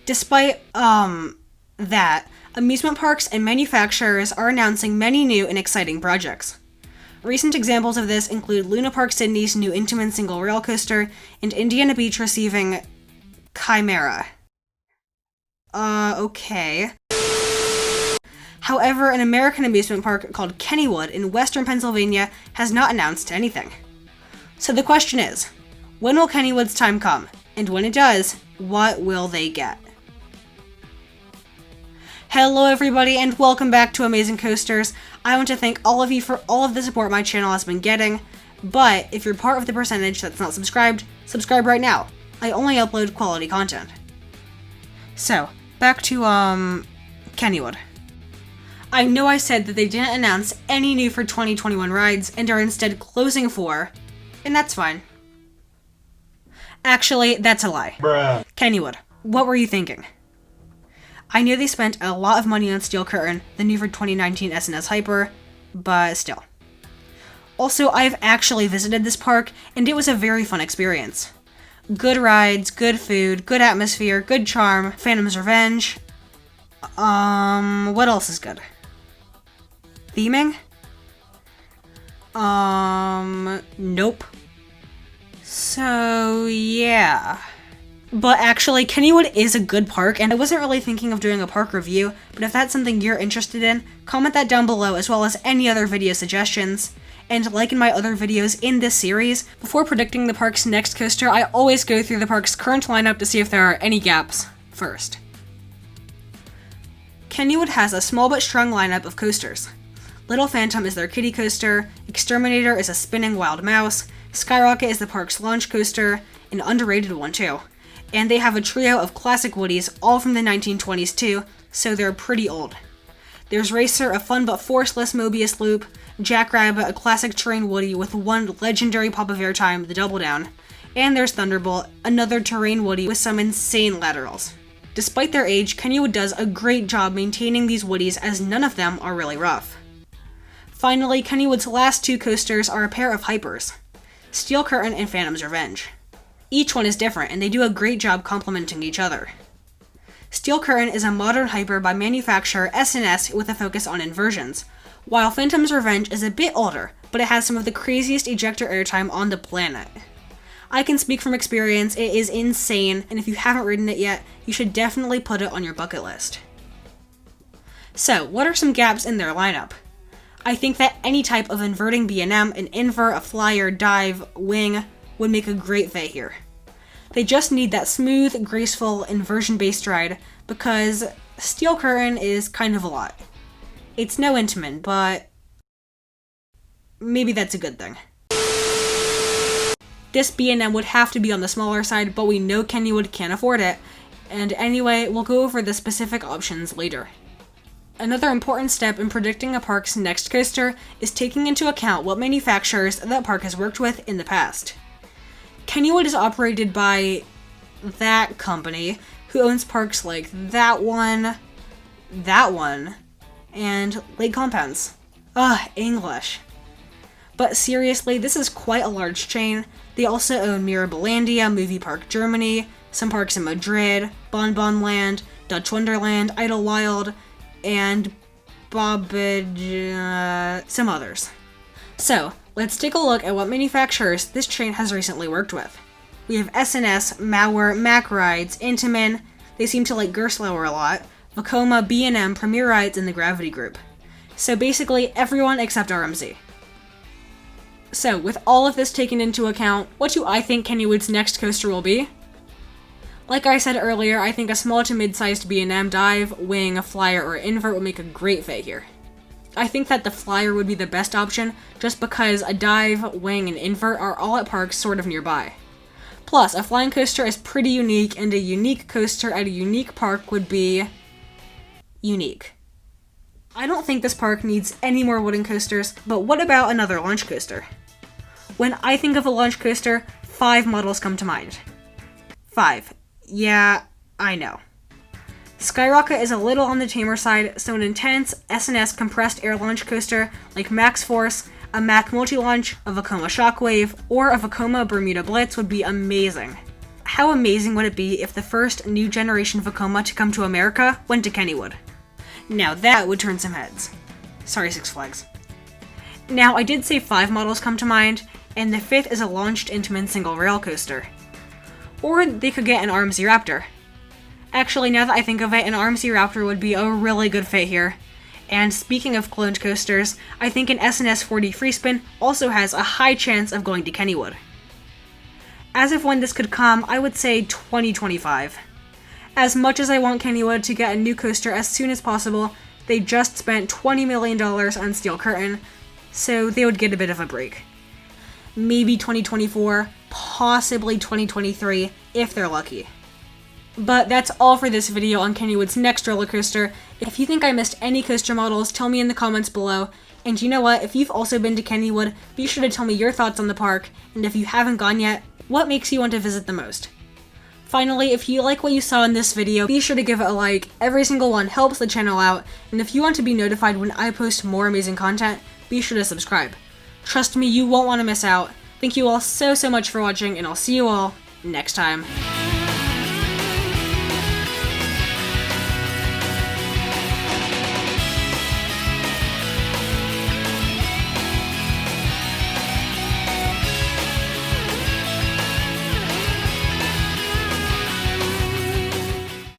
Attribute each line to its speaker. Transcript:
Speaker 1: Despite, that, amusement parks and manufacturers are announcing many new and exciting projects. Recent examples of this include Luna Park Sydney's new Intamin single rail coaster, and Indiana Beach receiving Chimera. Okay. However, an American amusement park called Kennywood in western Pennsylvania has not announced anything. So the question is, when will Kennywood's time come? And when it does, what will they get? Hello everybody, and welcome back to Amazing Coasters. I want to thank all of you for all of the support my channel has been getting, but if you're part of the percentage that's not subscribed, subscribe right now. I only upload quality content. So, back to, Kennywood. I know I said that they didn't announce any new for 2021 rides and are instead closing 4, and that's fine. Actually, that's a lie.
Speaker 2: Bruh.
Speaker 1: Kennywood, what were you thinking? I know they spent a lot of money on Steel Curtain, the new for 2019 S&S Hyper, but still. Also, I've actually visited this park, and it was a very fun experience. Good rides, good food, good atmosphere, good charm, Phantom's Revenge. What else is good? Theming? Nope. So, yeah. But actually, Kennywood is a good park, and I wasn't really thinking of doing a park review, but if that's something you're interested in, comment that down below as well as any other video suggestions. And like in my other videos in this series, before predicting the park's next coaster, I always go through the park's current lineup to see if there are any gaps first. Kennywood has a small but strong lineup of coasters. Little Phantom is their kiddie coaster, Exterminator is a spinning wild mouse, Skyrocket is the park's launch coaster, an underrated one too. And they have a trio of classic Woodies, all from the 1920s too, so they're pretty old. There's Racer, a fun but forceless Mobius loop, Jackrabbit, a classic terrain Woody with one legendary pop of airtime, the Double Down, and there's Thunderbolt, another terrain Woody with some insane laterals. Despite their age, Kennywood does a great job maintaining these Woodies as none of them are really rough. Finally, Kennywood's last 2 coasters are a pair of hypers, Steel Curtain and Phantom's Revenge. Each one is different, and they do a great job complementing each other. Steel Curtain is a modern hyper by manufacturer S&S with a focus on inversions, while Phantom's Revenge is a bit older, but it has some of the craziest ejector airtime on the planet. I can speak from experience, it is insane, and if you haven't ridden it yet, you should definitely put it on your bucket list. So, what are some gaps in their lineup? I think that any type of inverting B&M, an invert, a flyer, dive, wing, would make a great fit here. They just need that smooth, graceful, inversion-based ride, because Steel Curtain is kind of a lot. It's no Intamin, but maybe that's a good thing. This B&M would have to be on the smaller side, but we know Kennywood can't afford it, and anyway, we'll go over the specific options later. Another important step in predicting a park's next coaster is taking into account what manufacturers that park has worked with in the past. Kennywood is operated by that company, who owns parks like that one, and Lake Compounds. English. But seriously, this is quite a large chain. They also own Mirabellandia, Movie Park Germany, some parks in Madrid, Bonbonland, Dutch Wonderland, Idlewild, and some others. So, let's take a look at what manufacturers this chain has recently worked with. We have S&S, Mauer, Mack Rides, Intamin, they seem to like Gerstlauer a lot, Vekoma, B&M, Premier Rides, and the Gravity Group. So basically, everyone except RMZ. So, with all of this taken into account, what do I think Kennywood's next coaster will be? Like I said earlier, I think a small to mid-sized B&M dive, wing, flyer, or invert would make a great fit here. I think that the flyer would be the best option, just because a dive, wing, and invert are all at parks sort of nearby. Plus, a flying coaster is pretty unique, and a unique coaster at a unique park would be unique. I don't think this park needs any more wooden coasters, but what about another launch coaster? When I think of a launch coaster, 5 models come to mind. 5. Yeah, I know. Skyrocket is a little on the tamer side, so an intense S&S compressed air launch coaster like Max Force, a Mack Multi-Launch, a Vekoma Shockwave, or a Vekoma Bermuda Blitz would be amazing. how amazing would it be if the first new generation Vekoma to come to America went to Kennywood? Now that would turn some heads. Sorry, Six Flags. Now, I did say 5 models come to mind, and the 5th is a launched Intamin single rail coaster. Or they could get an RMZ Raptor. Actually, now that I think of it, an RMZ Raptor would be a really good fit here. And speaking of cloned coasters, I think an SNS 40 Freespin also has a high chance of going to Kennywood. As of when this could come, I would say 2025. As much as I want Kennywood to get a new coaster as soon as possible, they just spent $20 million on Steel Curtain, so they would get a bit of a break. Maybe 2024, possibly 2023, if they're lucky. But that's all for this video on Kennywood's next roller coaster. If you think I missed any coaster models, tell me in the comments below. And you know what, if you've also been to Kennywood, be sure to tell me your thoughts on the park, and if you haven't gone yet, what makes you want to visit the most? Finally, if you like what you saw in this video, be sure to give it a like. Every single one helps the channel out, and if you want to be notified when I post more amazing content, be sure to subscribe. Trust me, you won't want to miss out. Thank you all so much for watching, and I'll see you all next time.